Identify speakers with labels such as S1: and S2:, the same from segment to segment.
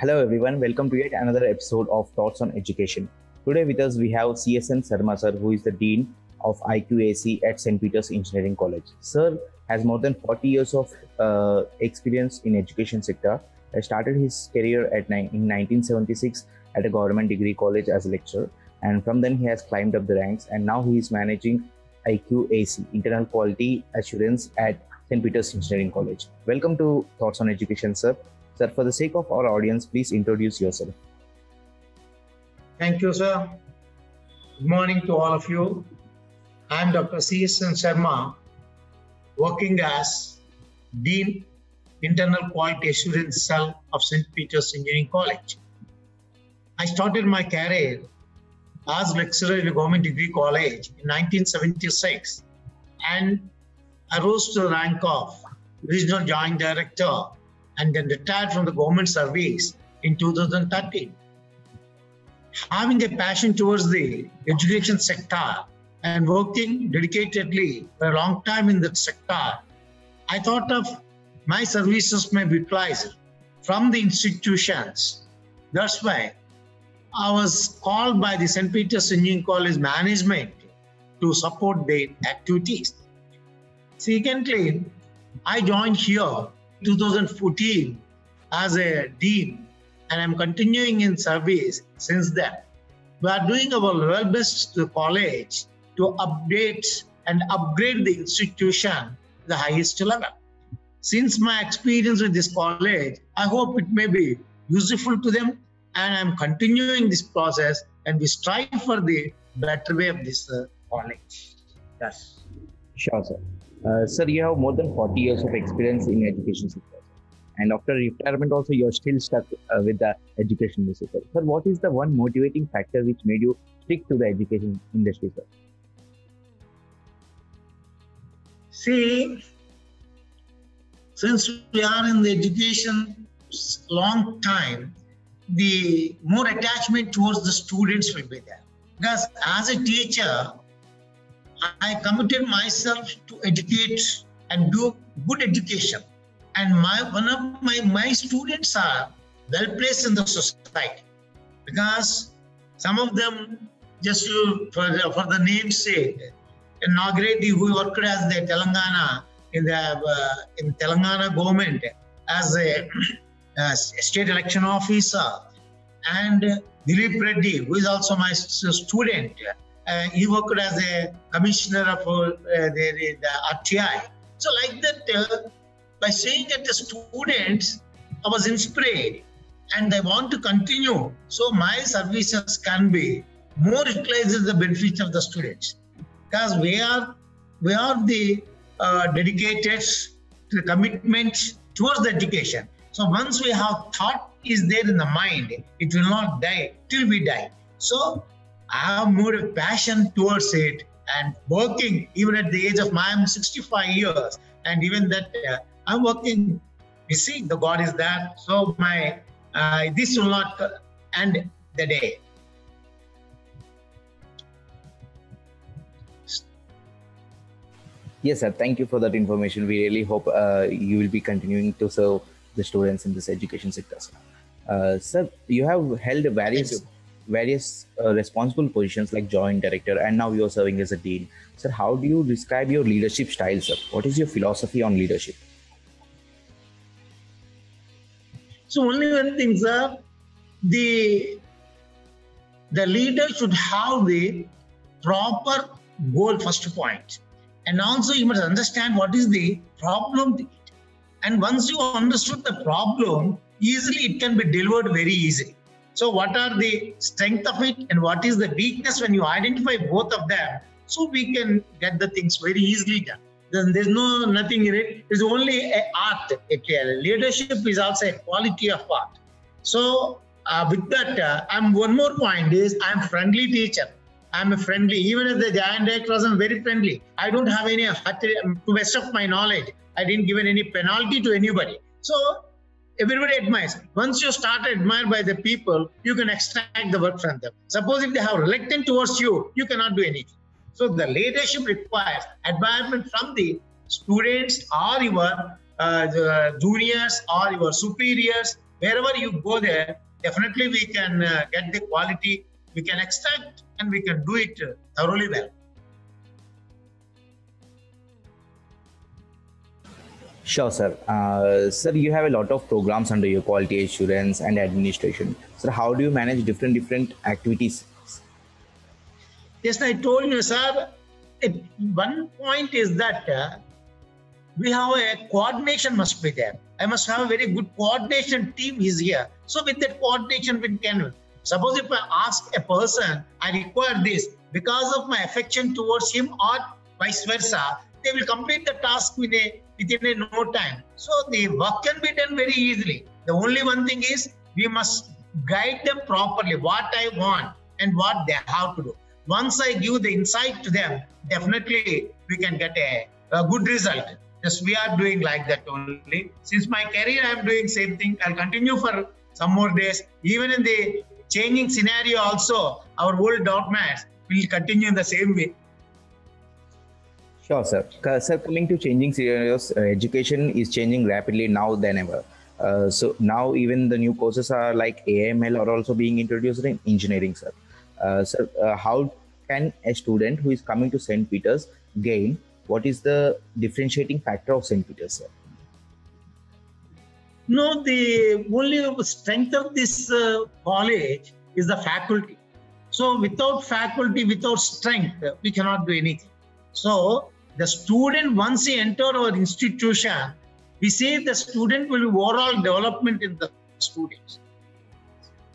S1: Hello everyone, welcome to yet another episode of Thoughts on Education. Today with us we have CSN Sarma sir, who is the Dean of IQAC at St. Peter's Engineering College. Sir has more than 40 years of experience in education sector. He started his career in 1976 at a government degree college as a lecturer, and from then he has climbed up the ranks, and now he is managing IQAC, Internal Quality Assurance at St. Peter's Engineering College. Welcome to Thoughts on Education, sir. Sir, for the sake of our audience, please introduce yourself.
S2: Thank you, sir. Good morning to all of you. I am Dr. CSN Sarma, working as Dean, Internal Quality Assurance Cell of St. Peter's Engineering College. I started my career as lecturer in a government degree college in 1976, and I rose to the rank of Regional Joint Director and then retired from the government service in 2013. Having a passion towards the education sector and working dedicatedly for a long time in that sector, I thought of my services may be utilized from the institutions. That's why I was called by the St. Peter's Engineering College management to support their activities. Secondly, I joined here 2014 as a dean, and I'm continuing in service since then. We are doing our level best to the college to update and upgrade the institution to the highest level. Since my experience with this college, I hope it may be useful to them, and I'm continuing this process, and we strive for the better way of this college. Yes.
S1: Sure, sir. Sir, you have more than 40 years of experience in education sector, and after retirement also you're still stuck with the education sector. Sir, what is the one motivating factor which made you stick to the education industry, sir?
S2: See, since we are in the education long time, the more attachment towards the students will be there. Because as a teacher, I committed myself to educate and do good education. And one of my students are well placed in the society, because some of them, just for the name's sake, Nagaredi, who worked as the Telangana in Telangana government as a state election officer, and Dilip Reddy, who is also my student. He worked as a commissioner of the RTI. So like that, by saying that the students, I was inspired and I want to continue. So my services can be more utilized as the benefits of the students. Because we are the dedicated to the commitment towards the education. So once we have thought is there in the mind, it will not die till we die. So I have more passion towards it, and working even at the age of I'm 65 years, and even that I'm working. You see, the God is there. So my this will not end the day.
S1: Yes, sir. Thank you for that information. We really hope you will be continuing to serve the students in this education sector. Sir, you have held various responsible positions like joint director, and now you're serving as a dean. Sir, how do you describe your leadership style, sir? What is your philosophy on leadership?
S2: So only one thing, sir, the leader should have the proper goal, first point. And also you must understand what is the problem. And once you understood the problem, easily it can be delivered very easily. So what are the strength of it and what is the weakness? When you identify both of them, so we can get the things very easily done. Then there's nothing in it. It's only an art. Leadership is also a quality of art. So with that, one more point is I'm friendly teacher. I'm a friendly, even as the giant director, I'm very friendly. I don't have any, to best of my knowledge, I didn't give any penalty to anybody. So everybody admires. Once you start admired by the people, you can extract the work from them. Suppose if they have reluctant towards you, you cannot do anything. So the leadership requires admirement from the students or your juniors or your superiors wherever you go there, definitely we can get the quality, we can extract, and we can do it thoroughly well.
S1: Sure, sir. Sir, you have a lot of programs under your quality assurance and administration. Sir, how do you manage different activities?
S2: Yes, I told you, sir. One point is that we have a coordination must be there. I must have a very good coordination team is here. So with that coordination, we can. Suppose if I ask a person, I require this because of my affection towards him, or vice versa, they will complete the task within no time. So the work can be done very easily. The only one thing is we must guide them properly, what I want and what they have to do. Once I give the insight to them, definitely we can get a good result. Yes, we are doing like that only. Since my career, I am doing same thing. I'll continue for some more days. Even in the changing scenario also, our old doormats will continue in the same way.
S1: Sure, sir. Sir, coming to changing scenarios, education is changing rapidly now than ever. So now even the new courses are like AML are also being introduced in engineering, sir. Sir, how can a student who is coming to St. Peter's gain? What is the differentiating factor of St. Peter's, sir?
S2: No, the only strength of this college is the faculty. So without faculty, without strength, we cannot do anything. So the student, once he enter our institution, we say the student will be overall development in the students.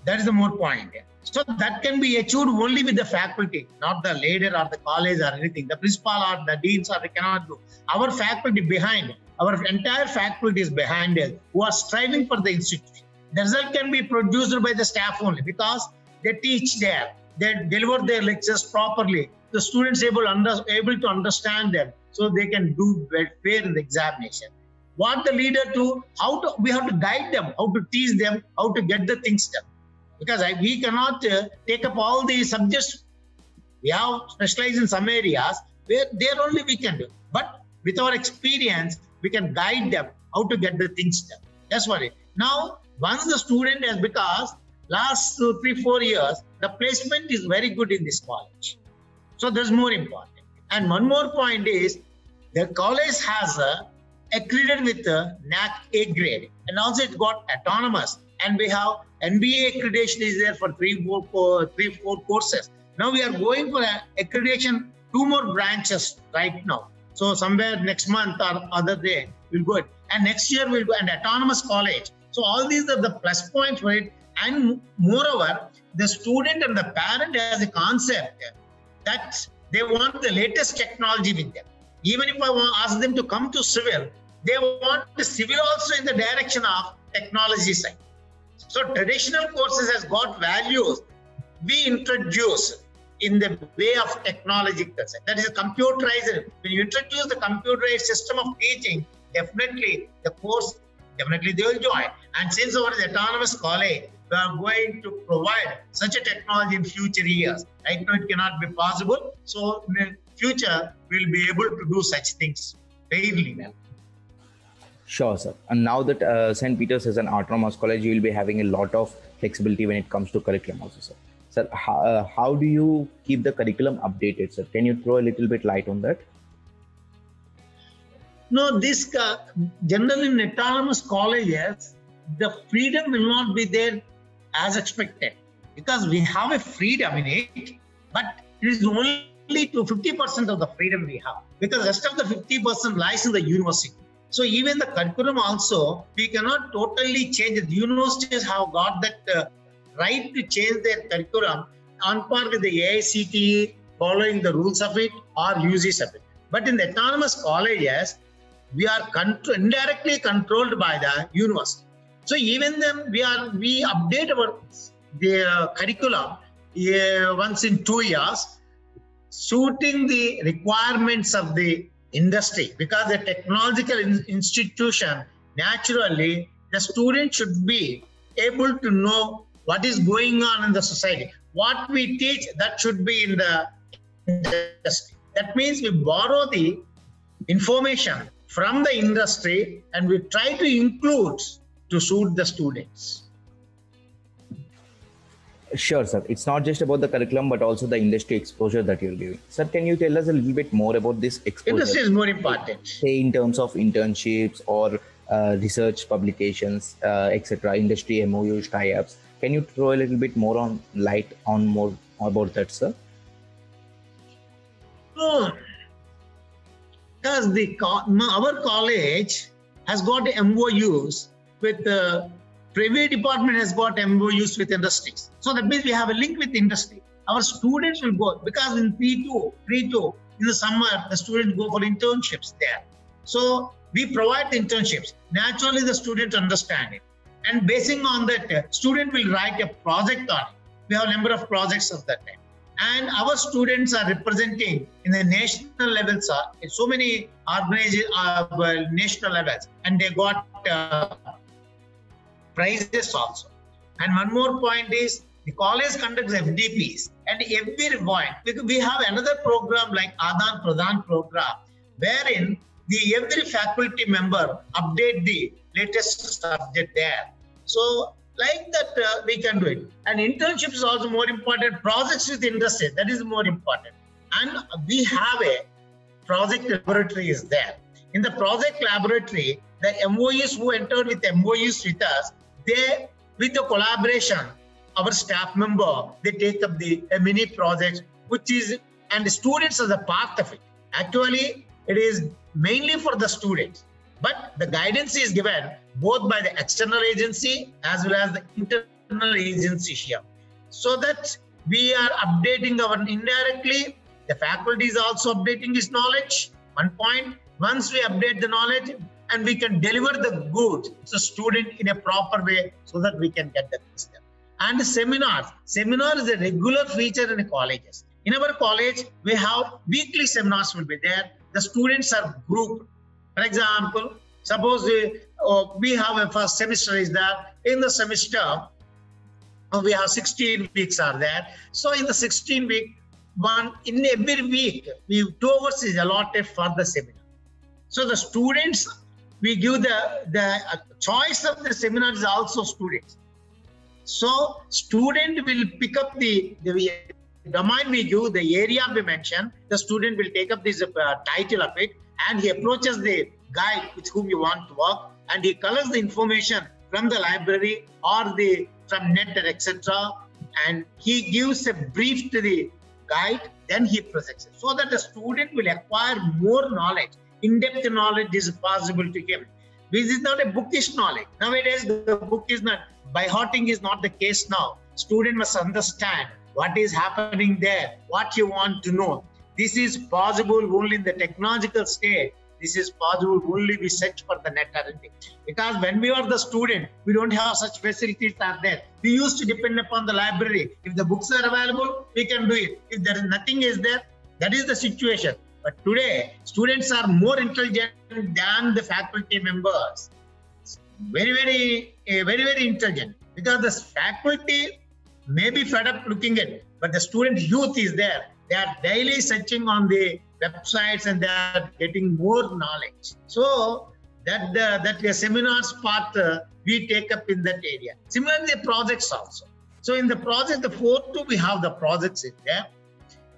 S2: That is the more point. So that can be achieved only with the faculty, not the leader or the college or anything. The principal or the deans or they cannot do. Our faculty behind, our entire faculty is behind us, who are striving for the institution. The result can be produced by the staff only because they teach there, they deliver their lectures properly. The students able to understand them, so they can do fair in the examination. What the leader do, we have to guide them, how to teach them, how to get the things done. Because we cannot take up all the subjects. We have specialized in some areas where there only we can do. But with our experience, we can guide them how to get the things done. That's what it. Now, once the student has, because last 3-4 years, the placement is very good in this college. So that's more important. And one more point is, the college has accredited with the NAC A grade, and also it got autonomous. And we have NBA accreditation is there for 3-4 courses. Now we are going for accreditation 2 more branches right now. So somewhere next month or other day we'll go. And next year we'll go an autonomous college. So all these are the plus points for it. And moreover, the student and the parent has a concept that they want the latest technology with them. Even if I want to ask them to come to civil, they want the civil also in the direction of technology side. So traditional courses has got values we introduce in the way of technology. That is computerized. When you introduce the computerized system of teaching, definitely the course, definitely they will join. And since our autonomous college, we are going to provide such a technology in future years. Right now it cannot be possible. So in the future, we'll be able to do such things fairly well.
S1: Sure, sir. And now that St. Peter's is an autonomous college, you will be having a lot of flexibility when it comes to curriculum also, sir. Sir, how do you keep the curriculum updated, sir? Can you throw a little bit light on that?
S2: No, this generally in autonomous colleges, the freedom will not be there as expected because we have a freedom in it, but it is only to 50% of the freedom we have because rest of the 50% lies in the university. So even the curriculum also, we cannot totally change it. The universities have got that right to change their curriculum on par with the AICTE, following the rules of it or uses of it. But in the autonomous colleges, we are indirectly controlled by the university. So even then, we update the curriculum once in 2 years, suiting the requirements of the industry, because the technological institution, naturally, the student should be able to know what is going on in the society. What we teach, that should be in the industry. That means we borrow the information from the industry and we try to include to suit the students.
S1: Sure, sir. It's not just about the curriculum, but also the industry exposure that you're giving. Sir, can you tell us a little bit more about this exposure?
S2: Industry is more important.
S1: Say in terms of internships or research publications, etc., industry MOUs, tie-ups. Can you throw a little bit more on light on more about that, sir?
S2: Because our college has got MOUs with the private department, has got MOUs with industries. So that means we have a link with industry. Our students will go, because in pre-2, in the summer, the students go for internships there. So we provide the internships. Naturally, the students understand it. And basing on that, student will write a project on it. We have a number of projects of that time. And our students are representing in the national levels, in so many organizations, national levels, and they got prizes also. And one more point is, the college conducts FDPs, and every point, we have another program like Adan Pradhan program, wherein every faculty member update the latest subject there. So like that, we can do it. And internship is also more important. Projects with industry, that is more important. And we have a project laboratory is there. In the project laboratory, the MOUs who entered with MOUs with us, they, with the collaboration, our staff member, they take up the mini projects, which is, and the students are the part of it. Actually, it is mainly for the students, but the guidance is given both by the external agency as well as the internal agency here. So that we are updating our indirectly, the faculty is also updating this knowledge. One point, once we update the knowledge, and we can deliver the goods to the student in a proper way so that we can get the system. And the seminars. Seminar is a regular feature in the colleges. In our college, we have weekly seminars will be there. The students are grouped. For example, suppose we have a first semester is there. In the semester, we have 16 weeks are there. So in the 16 week, in every week, 2 hours is allotted for the seminar. So the students, we give the choice of the seminar is also students. So student will pick up the domain we give, the area we mention. The student will take up this title of it, and he approaches the guide with whom you want to work, and he collects the information from the library or from net, etc. And he gives a brief to the guide, then he presents it, so that the student will acquire more knowledge. In-depth knowledge is possible to him. This is not a bookish knowledge. Nowadays, the book is not, by hearting is not the case now. Student must understand what is happening there, what you want to know. This is possible only in the technological state. This is possible only we search for the net R&D. Because when we are the student, we don't have such facilities are there. We used to depend upon the library. If the books are available, we can do it. If there is nothing is there, that is the situation. But today, students are more intelligent than the faculty members. Very intelligent. Because the faculty may be fed up looking at it, but the student youth is there. They are daily searching on the websites and they are getting more knowledge. So that seminars part we take up in that area. Similarly, the projects also. So in the project, the 4-2, we have the projects in there.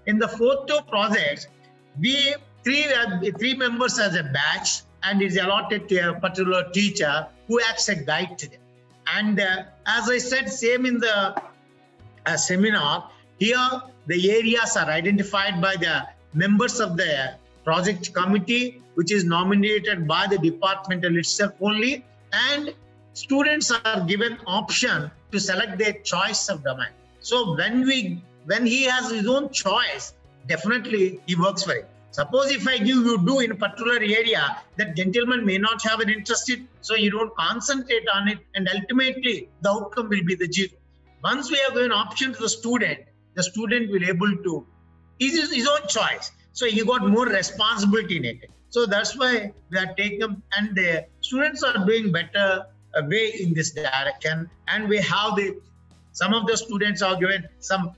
S2: In the 4-2 projects, we three members as a batch, and it's allotted to a particular teacher who acts a guide to them. And as I said, same in the seminar, here the areas are identified by the members of the project committee, which is nominated by the departmental itself only, and students are given option to select their choice of domain. So when he has his own choice, definitely he works for it. Suppose if I give you do in a particular area, that gentleman may not have an interest in, so you don't concentrate on it, and ultimately the outcome will be the zero. Once we have given option to the student will able to, his own choice. So he got more responsibility in it. So that's why we are taking, and the students are doing better way in this direction. And we have some of the students are given some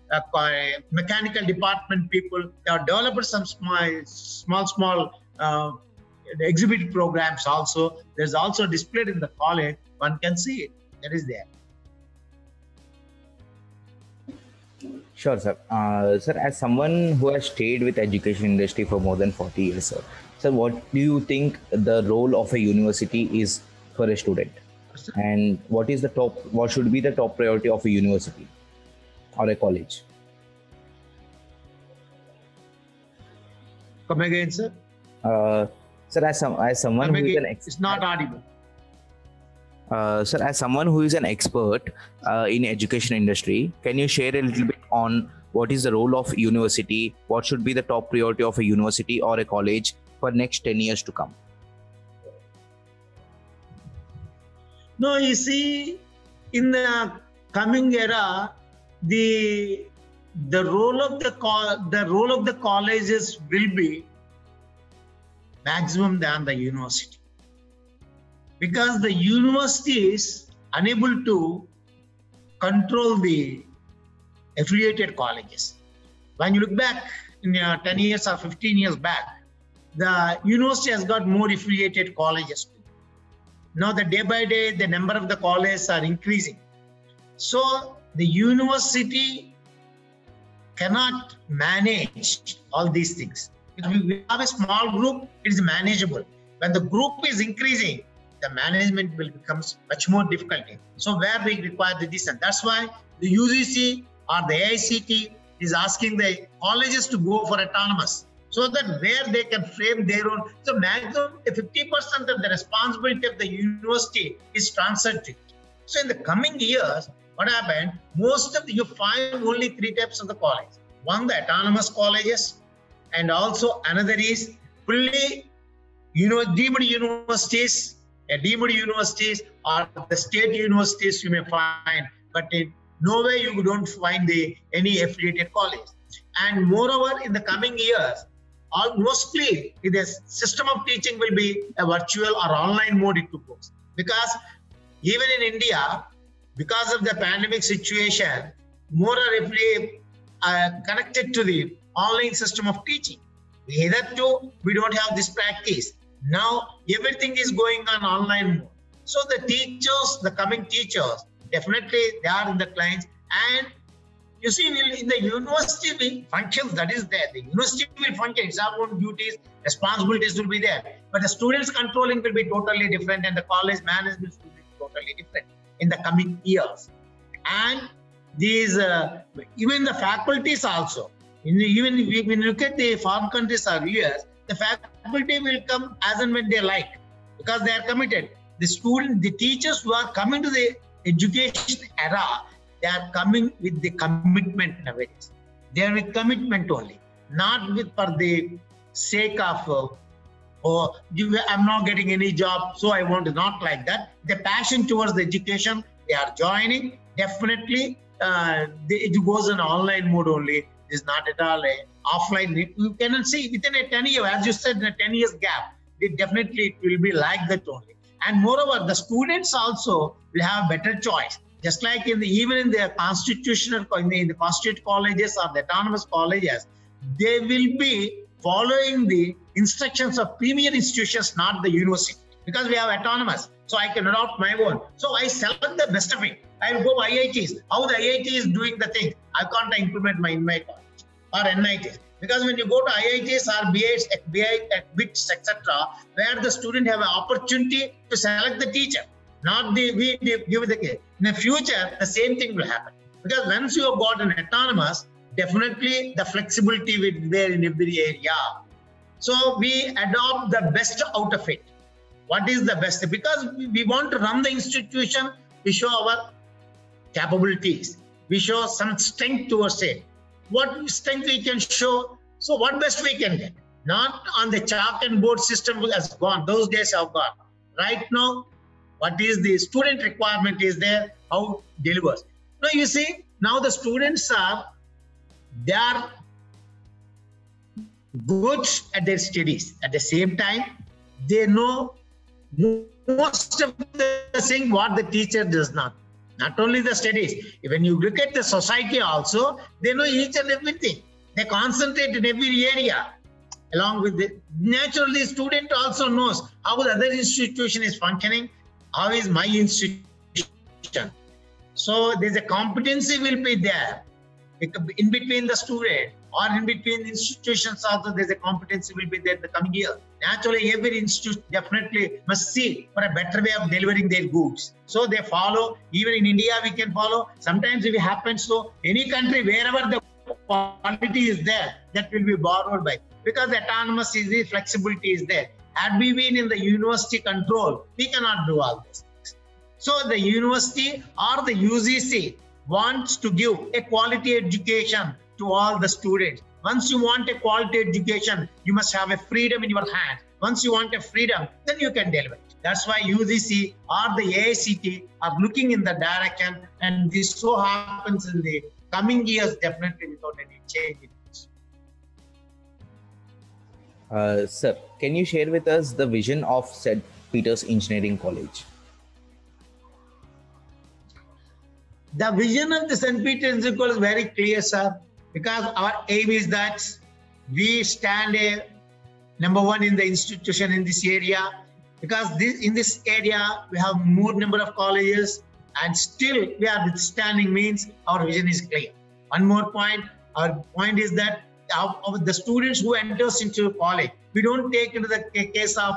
S2: mechanical department people. They are developed some small the exhibit programs also. There's also displayed in the college. One can see it. That is there.
S1: Sure, sir. Sir, as someone who has stayed with education industry for more than 40 years, sir, what do you think the role of a university is for a student? And what should be the top priority of a university or a college?
S2: Come again, sir.
S1: Sir, as someone who is an
S2: it's not audible.
S1: Sir, as someone who is an expert in education industry, can you share a little bit on what is the role of university? What should be the top priority of a university or a college for next 10 years to come?
S2: No, you see, in the coming era, the role of the colleges will be maximum than the university, because the university is unable to control the affiliated colleges. When you look back in 10 years or 15 years back, the university has got more affiliated colleges. Now, the day by day, the number of the colleges are increasing. So the university cannot manage all these things. If we have a small group, it is manageable. When the group is increasing, the management will become much more difficult. So where we require the distance. That's why the UGC or the AICT is asking the colleges to go for autonomous, so that where they can frame their own. So maximum 50% of the responsibility of the university is transferred to it. So in the coming years, what happened? You find only three types of the college. One, the autonomous colleges, and also another is fully deemed universities. Deemed universities or the state universities you may find, but in no way you don't find any affiliated college. And moreover, in the coming years, mostly the system of teaching will be a virtual or online mode it took place. Because even in India, because of the pandemic situation, more are connected to the online system of teaching. Hitherto, we don't have this practice. Now, everything is going on online mode. So the teachers, the coming teachers, definitely they are in the clients. And you see, in the university functions, that is there. The university will function, its own duties, responsibilities will be there. But the students' controlling will be totally different, and the college management will be totally different in the coming years. And these, even the faculties also, even when you look at the foreign countries or US, the faculty will come as and when they like, because they are committed. The teachers who are coming to the education era, they are coming with the commitment nowadays. They are with commitment only, not for the sake of, I'm not getting any job, so I want to, not like that. The passion towards the education, they are joining. Definitely, it goes in online mode only. It is not at all offline. You cannot see within a 10 years, as you said, in a 10 years gap, it will be like that only. And moreover, the students also will have better choice. Just like even in the constitutional, in the constituted colleges or the autonomous colleges, they will be following the instructions of premier institutions, not the university. Because we have autonomous, so I can adopt my own. So I select the best of it. I will go IITs. How the IIT is doing the thing, I can't implement in my college or NITs. Because when you go to IITs or BITs, etc., where the student have an opportunity to select the teacher, not we give the case. In the future, the same thing will happen. Because once you have got an autonomous, definitely the flexibility will be there in every area. So we adopt the best out of it. What is the best? Because we want to run the institution, we show our capabilities. We show some strength towards it. What strength we can show, so what best we can get. Not on the chalk and board system has gone. Those days have gone. Right now, what is the student requirement is there, how delivers. Now you see, now the students they are good at their studies. At the same time, they know most of the thing what the teacher does not. Not only the studies, when you look at the society also, they know each and everything. They concentrate in every area. Along with the naturally, student also knows how the other institution is functioning, how is my institution. So there's a competency will be there in between the student or in between the institutions. Also, there's a competency will be there in the coming year. Naturally, every institute definitely must see for a better way of delivering their goods. So they follow. Even in India, we can follow. Sometimes if it happens to any country, wherever the quality is there, that will be borrowed by. Because the autonomous is the flexibility is there. Had we been in the university control, we cannot do all this. So the university or the UGC wants to give a quality education to all the students. Once you want a quality education, you must have a freedom in your hand. Once you want a freedom, then you can deliver it. That's why UGC or the AICT are looking in the direction, and this so happens in the coming years definitely without any change in it.
S1: Sir, can you share with us the vision of St. Peter's Engineering College?
S2: The vision of the St. Peter's Engineering College is very clear, sir, because our aim is that we stand a number one in the institution in this area, because in this area we have more number of colleges and still we are withstanding, means our vision is clear. One more point, our point is that of the students who enters into college, we don't take into the case of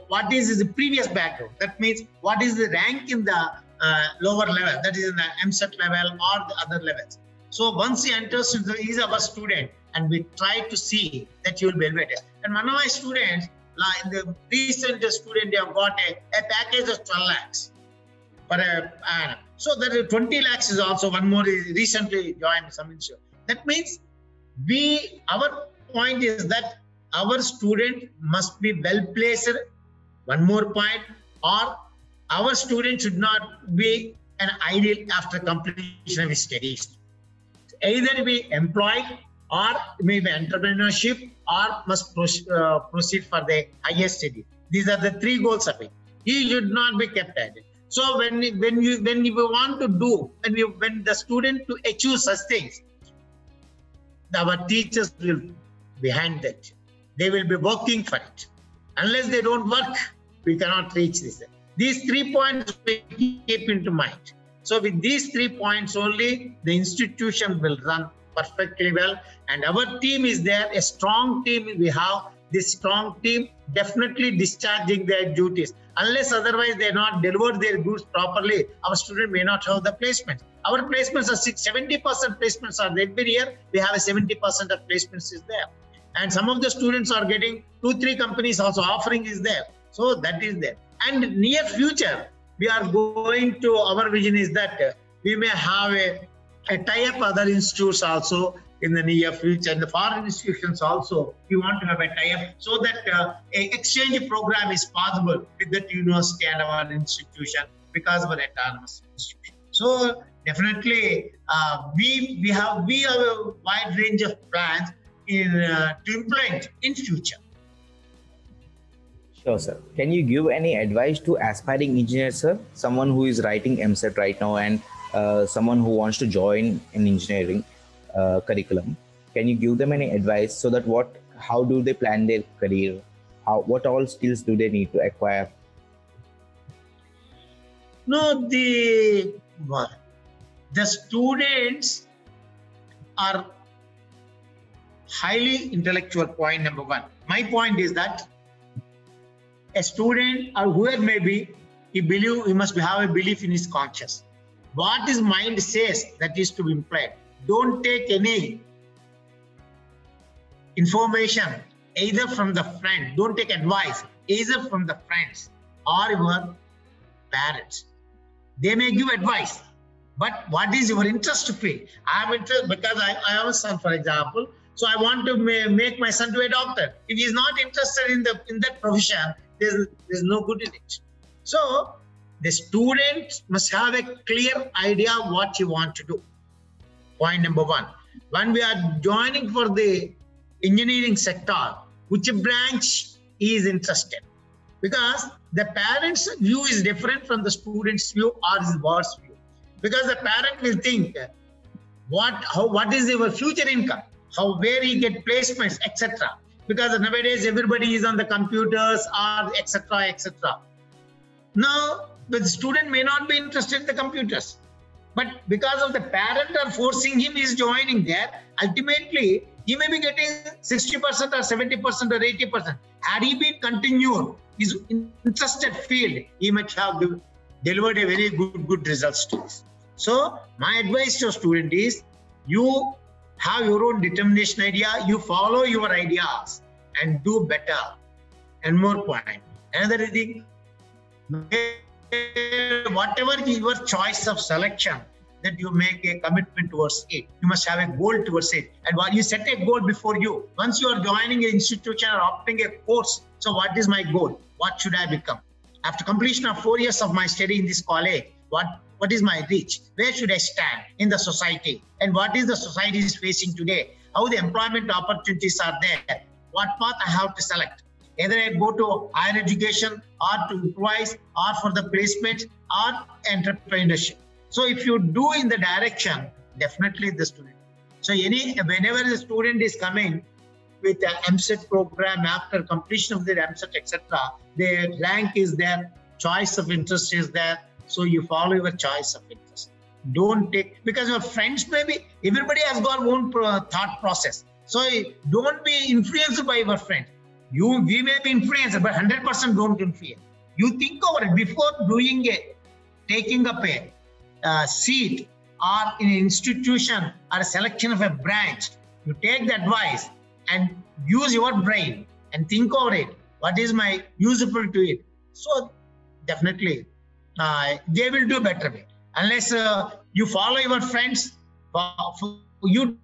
S2: what is his previous background. That means what is the rank in the lower level, that is in the MSET level or the other levels. So once he enters into, he is our student, and we try to see that he will be elevated. And one of my students, like the recent student, they have got a package of 12 lakhs for a annum. So that 20 lakhs is also one more recently joined some institute. That means our point is that our student must be well placed. One more point, or our student should not be an idle after completion of his studies. Either be employed or maybe entrepreneurship or must proceed for the higher study. These are the three goals of it. He should not be kept idle. So when you want to do, when the student to achieve such things, our teachers will be behind that. They will be working for it. Unless they don't work, we cannot reach this. These 3 points we keep into mind. So with these 3 points only, the institution will run perfectly well. And our team is there, a strong team we have. This strong team definitely discharging their duties. Unless otherwise they not deliver their goods properly, our student may not have the placement. Our placements are 70% placements are there. Every year we have a 70% of placements is there. And some of the students are getting 2-3 companies also offering is there. So that is there. And near future, we are going to, our vision is that we may have a tie-up other institutes also in the near future. And the foreign institutions also, we want to have a tie-up so that an exchange program is possible with that university and our institution because of an autonomous institution. So definitely, we have a wide range of plans to implement in future.
S1: Sure, sir. Can you give any advice to aspiring engineers, sir? Someone who is writing MSET right now and someone who wants to join an engineering curriculum. Can you give them any advice so that how do they plan their career? What all skills do they need to acquire?
S2: No, the students are highly intellectual, point number one. My point is that a student or whoever may be, he must have a belief in his conscience. What his mind says, that is to be implied. Don't take any information either from the friend. Don't take advice either from the friends or your parents. They may give advice, but what is your interest to feel? I am interested because I have a son, for example. So I want to make my son to a doctor. If he is not interested in that profession, there's no good in it. So the student must have a clear idea what you want to do. Point number one. When we are joining for the engineering sector, which branch is interested? Because the parent's view is different from the student's view or his boss view. Because the parent will think, what is your future income? Where he get placements, etc. because nowadays everybody is on the computers or etc. etc. Now, the student may not be interested in the computers, but because of the parent are forcing him, he is joining there. Ultimately, he may be getting 60% or 70% or 80%. Had he been continued his interested field, he might have delivered a very good results to this. So, my advice to a student is, you have your own determination idea, you follow your ideas and do better. And more point. Another thing, whatever your choice of selection, that you make a commitment towards it. You must have a goal towards it. And while you set a goal before you, once you are joining an institution or opting a course, so what is my goal? What should I become? After completion of 4 years of my study in this college, what is my reach? Where should I stand in the society? And what is the society is facing today? How the employment opportunities are there? What path I have to select? Either I go to higher education or to improvise or for the placement or entrepreneurship. So if you do in the direction, definitely the student. So whenever the student is coming with the MSET program after completion of their MSET, etc., their rank is there, choice of interest is there. So you follow your choice of interest. Don't take, because your friends maybe, everybody has got own thought process. So don't be influenced by your friends. We may be influenced, but 100% don't influence. You think over it before taking up a seat or in an institution or a selection of a branch. You take the advice and use your brain and think over it. What is my useful to it? So definitely they will do better way. Unless you follow your friends, you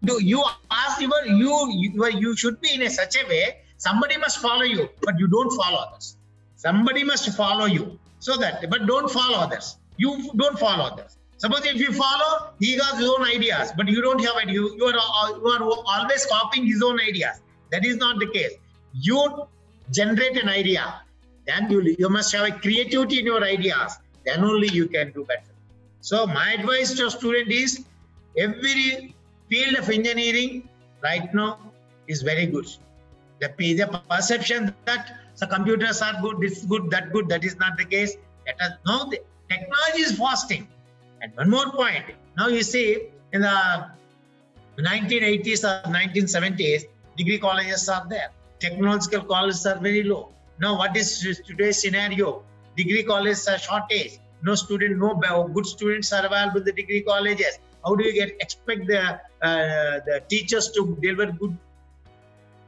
S2: should be in a such a way. Somebody must follow you, but you don't follow others. Somebody must follow you, so that, but don't follow others. You don't follow others. Suppose if you follow, he has his own ideas, but you don't have it. You are always copying his own ideas. That is not the case. You generate an idea, then you must have a creativity in your ideas. Then only you can do better. So my advice to a student is, every field of engineering right now is very good. The perception that the computers are good, this good, that is not the case. Now the technology is fasting. And one more point. Now you see, in the 1980s or 1970s, degree colleges are there. Technological colleges are very low. Now what is today's scenario? Degree colleges are shortage. No good students are available in the degree colleges. How do you expect the teachers to deliver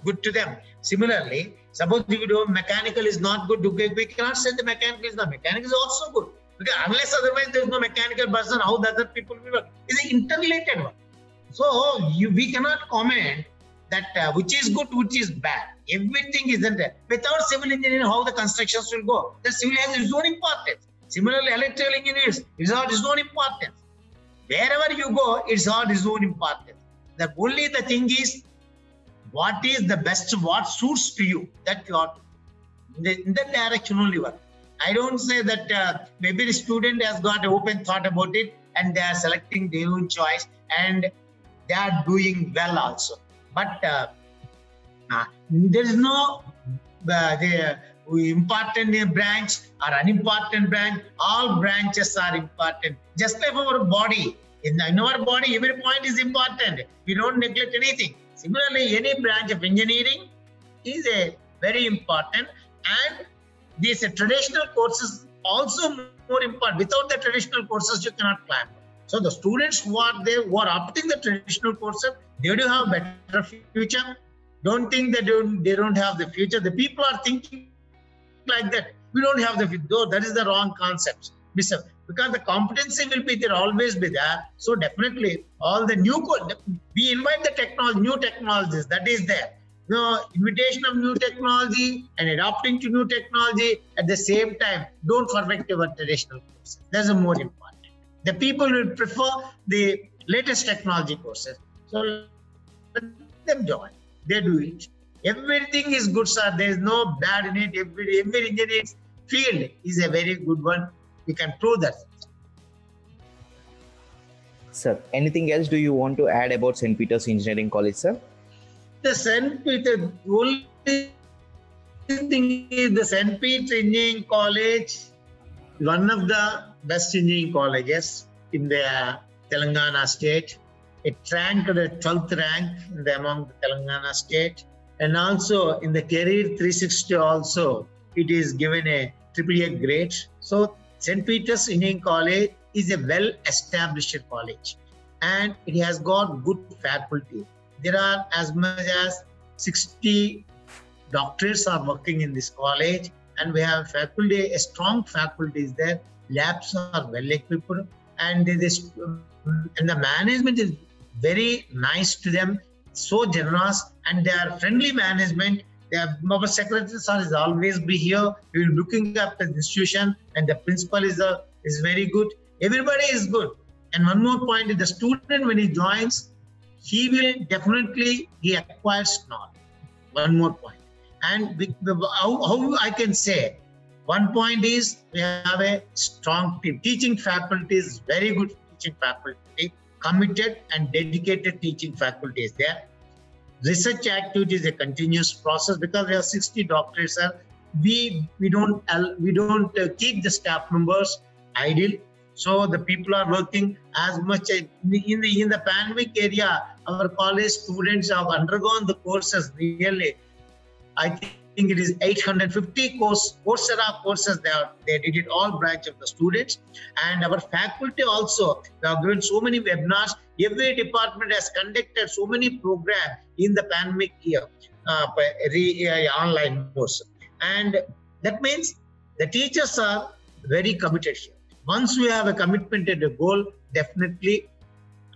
S2: good to them? Similarly, suppose if you do mechanical is not good, we cannot say the mechanical is not. Mechanical is also good. Because unless otherwise there is no mechanical person, how the other people will work? It's an interrelated one. So we cannot comment that which is good, which is bad. Everything isn't there. Without civil engineering, how the constructions will go? The civil has its own importance. Similarly, electrical engineers, it's got its own importance. Wherever you go, it's got its own importance. The only the thing is, what is the best, what suits to you, that you are in that direction only work. I don't say that maybe the student has got an open thought about it and they are selecting their own choice and they are doing well also. But there is no important branch or unimportant branch. All branches are important. Just like our body. In our body, every point is important. We don't neglect anything. Similarly, any branch of engineering is a very important, and these traditional courses also more important. Without the traditional courses, you cannot climb. So the students who are there, who are opting the traditional courses, they do have better future. Don't think they don't have the future. The people are thinking like that. We don't have the future. That is the wrong concept. Because the competency will be there, always be there. So definitely all the we invite the technology, new technologies, that is there. Invitation of new technology and adopting to new technology at the same time. Don't forget your traditional courses. That's the more important. The people will prefer the latest technology courses. So let them join. They do it. Everything is good, sir. There is no bad in it. Every engineering field is a very good one. We can prove that.
S1: Sir, anything else do you want to add about St. Peter's Engineering College, sir?
S2: The St. Peter, only thing is the St. Peter Engineering College, one of the best engineering colleges in the Telangana state. It ranked the 12th rank among the Telangana state. And also in the Career 360 also, it is given a AAA grade. So St. Peter's Engineering College is a well-established college and it has got good faculty. There are as much as 60 doctors are working in this college and we have faculty, a strong faculty is there. Labs are well equipped and the management is very nice to them, so generous, and they are friendly management. Our secretaries is always be here. We will looking after the institution, and the principal is very good. Everybody is good. And one more point: the student when he joins, he will definitely acquires knowledge. One more point, and how I can say, one point is we have a strong team. Teaching faculty is very good. Teaching faculty, committed and dedicated teaching faculty is there. Research activity is a continuous process because we have 60 doctors. We don't keep the staff members idle. So the people are working as much in the pandemic area. Our college students have undergone the courses really. I think it is 850 Coursera courses they did it all branch of the students, and our faculty also they have given so many webinars. Every department has conducted so many programs in the pandemic year online course, and that means the teachers are very committed here. Once we have a commitment and a goal, definitely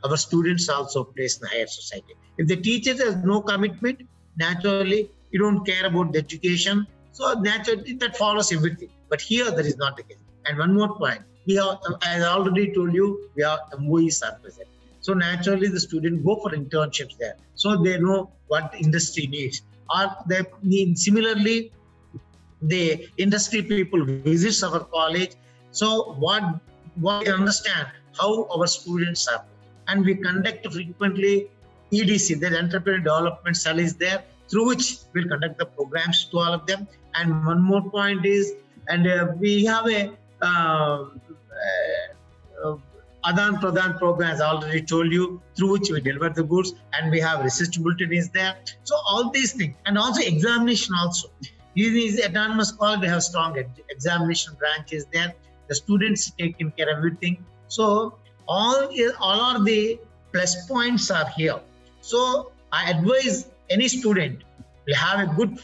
S2: our students also place in the higher society. If the teachers have no commitment, naturally you don't care about the education, so naturally that follows everything. But here that is not the case. And one more point, we have, as I already told you, we have MOEs are present. So naturally the students go for internships there, so they know what industry needs. Or they need similarly, the industry people visits our college. So what understand how our students are, and we conduct frequently EDC, the Entrepreneur Development Cell is there, through which we'll conduct the programs to all of them. And one more point is, and we have a Adan Pradhan program, as I already told you, through which we deliver the goods, and we have research bulletin is there. So all these things, and also examination also. In this autonomous college, we have strong examination branch is there. The students taking care of everything. So all are the plus points are here. So I advise any student will have a good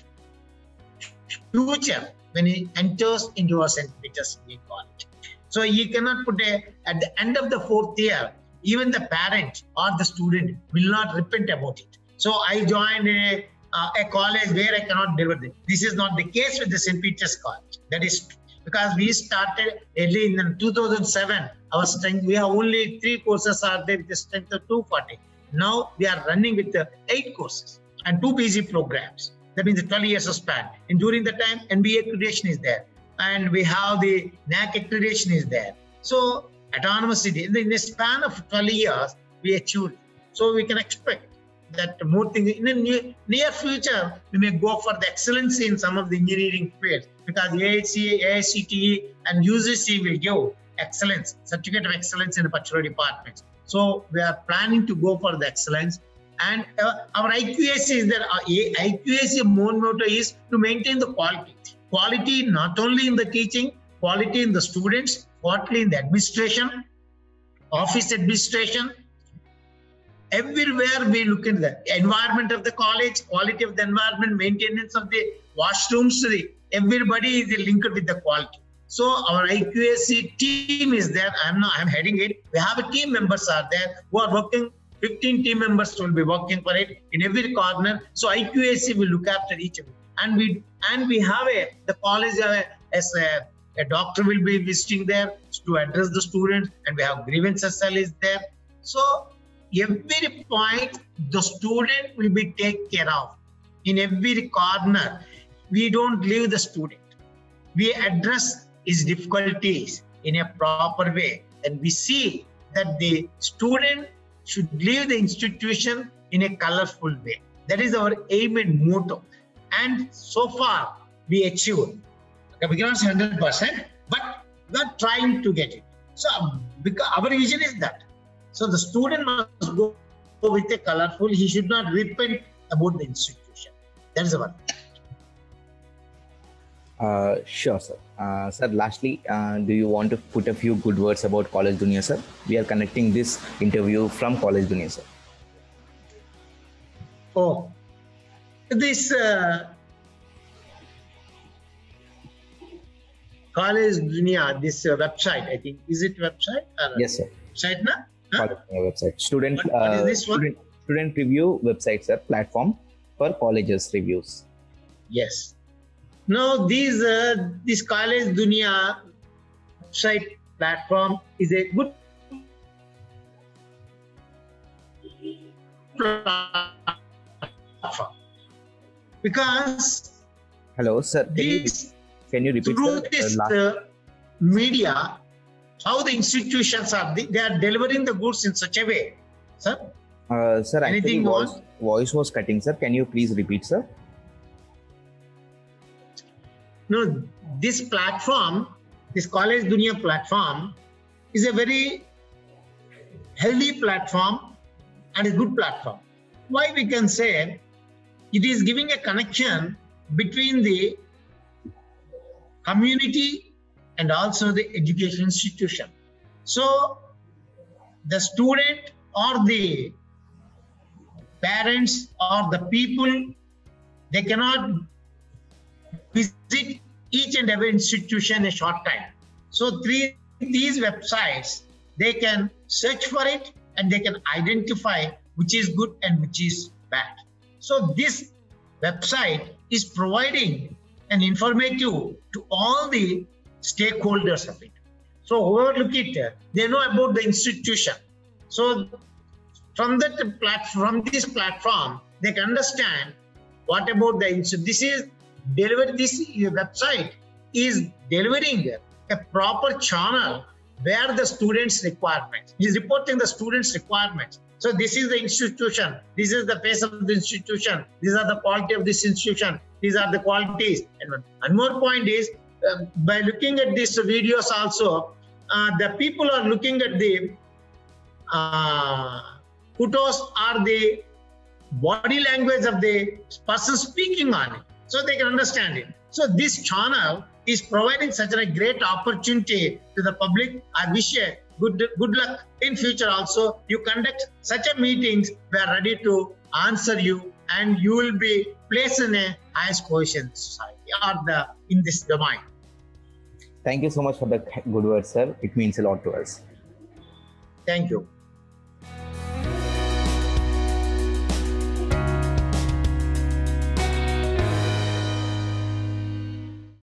S2: future when he enters into a St. Peter's Engineering College. So he cannot put at the end of the 4th year, even the parent or the student will not repent about it. So I joined a college where I cannot deliver this. This is not the case with the St. Peter's College. That is because we started early in 2007. Our strength, we have only 3 courses are there with the strength of 240. Now we are running with 8 courses and 2 PG programs. That means the 12 years of span. And during the time, NBA accreditation is there. And we have the NAC accreditation is there. So autonomous city, in the span of 12 years, we achieved. So we can expect that more things in the near future, we may go for the excellence in some of the engineering fields, because AIC, AICTE and UGC will give excellence, certificate of excellence in the particular departments. So we are planning to go for the excellence. And our IQAC is there. IQAC motto is to maintain the quality. Quality not only in the teaching, quality in the students, quality in the administration, office administration. Everywhere we look at the environment of the college, quality of the environment, maintenance of the washrooms, everybody is linked with the quality. So our IQAC team is there. I'm heading it. We have a team members are there who are working. 15 team members will be working for it in every corner. So IQAC will look after each of it. And we have the college as a doctor will be visiting there to address the students, and we have grievances cell is there. So every point the student will be taken care of. In every corner, we don't leave the student. We address his difficulties in a proper way, and we see that the student should leave the institution in a colorful way. That is our aim and motto. And so far, we achieved. We cannot say 100%, but we are trying to get it. So because our vision is that. So the student must go with a colorful, he should not repent about the institution. That is our.
S1: Sure, sir. Sir, lastly, do you want to put a few good words about College Dunia, sir? We are connecting this interview from College Dunia, sir.
S2: Oh, this College Dunia, this website, I think, is it website?
S1: Yes, sir.
S2: Website, na? Huh?
S1: College Dunia website.
S2: What is this one?
S1: Student review website, sir. Platform for colleges reviews.
S2: Yes. Now, this College Dunia website platform is a good platform because
S1: hello, sir. Can you repeat
S2: through this media, how the institutions are they are delivering the goods in such a way, sir.
S1: Sir,
S2: anything
S1: voice was cutting, sir. Can you please repeat, sir?
S2: No, this platform, this College Dunia platform, is a very healthy platform and a good platform. Why we can say it is giving a connection between the community and also the education institution. So the student or the parents or the people, they cannot visit each and every institution in a short time. So through these websites, they can search for it and they can identify which is good and which is bad. So this website is providing an informative to all the stakeholders of it. So whoever look at it, they know about the institution. So from that platform, this platform, they can understand what about the institution. This is delivered. This website is delivering a proper channel where the students' requirements is reporting the students' requirements. So this is the institution. This is the face of the institution. These are the quality of this institution. These are the qualities. And one more point is by looking at these videos also, the people are looking at the photos or the body language of the person speaking on it, so they can understand it. So this channel is providing such a great opportunity to the public. I wish you good luck in future also. You conduct such a meetings, we are ready to answer you and you will be placed in a highest position society or in this domain.
S1: Thank you so much for the good words, sir. It means a lot to us.
S2: Thank you.